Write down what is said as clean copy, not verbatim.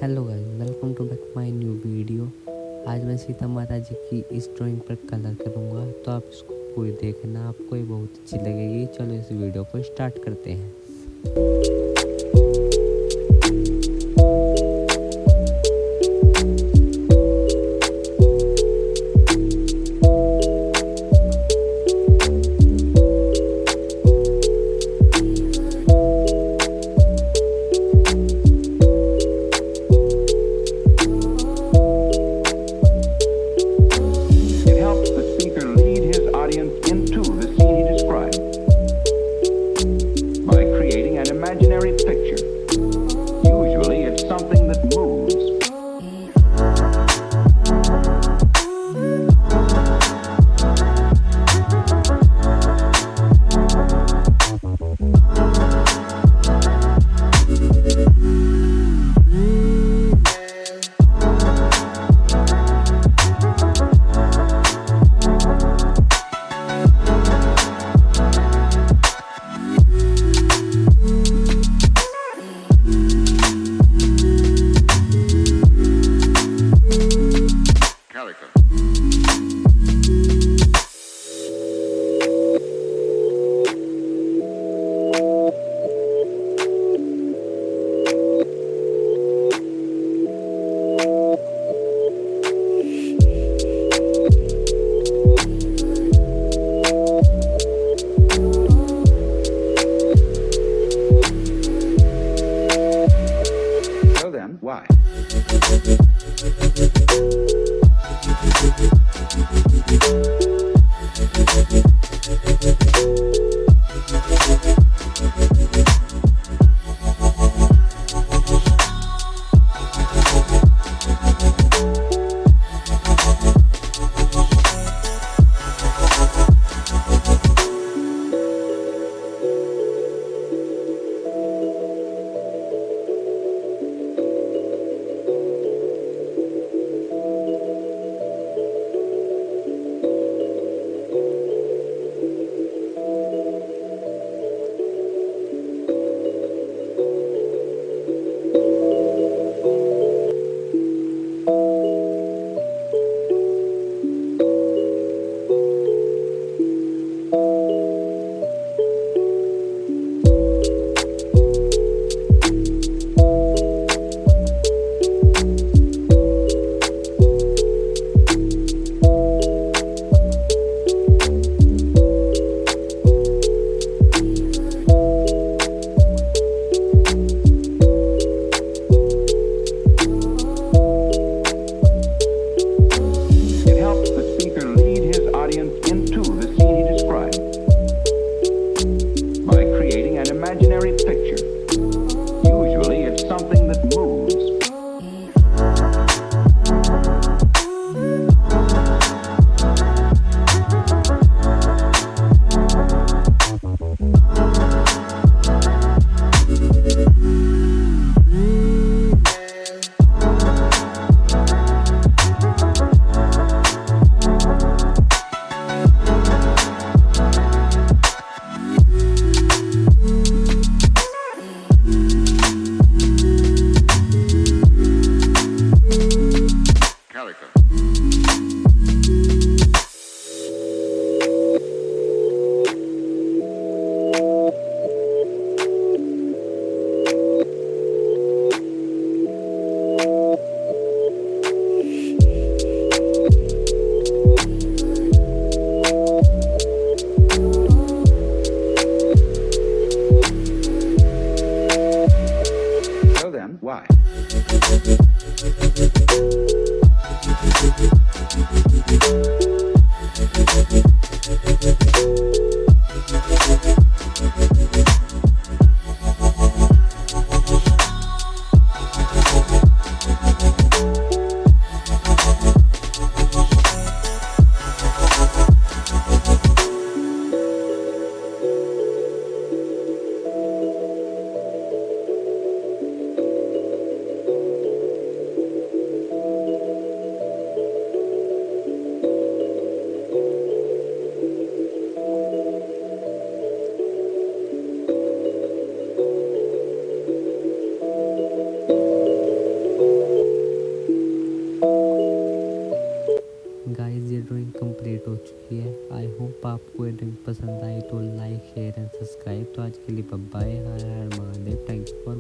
Hello guys, welcome to back my new video. आज मैं सीता माता जी की इस ड्राइंग पर कलर करूँगा, तो आप इसको पूरी देखना, आपको ये बहुत अच्छी लगेगी। चलो इस वीडियो को स्टार्ट करते हैं। It helps the speaker lead his audience into the scene he described by creating an imaginary picture. Usually, it's something that moves. Calico. So then, why? It helps the speaker lead his audience into the scene he described by creating an imaginary picture. Usually, it's something that moves. Calico. So then, why? Drawing complete हो चुकी है। I hope आपको ये drawing पसंद आई तो like share and subscribe. तो आज के लिए bye bye, Har Har Mahadev, thank you for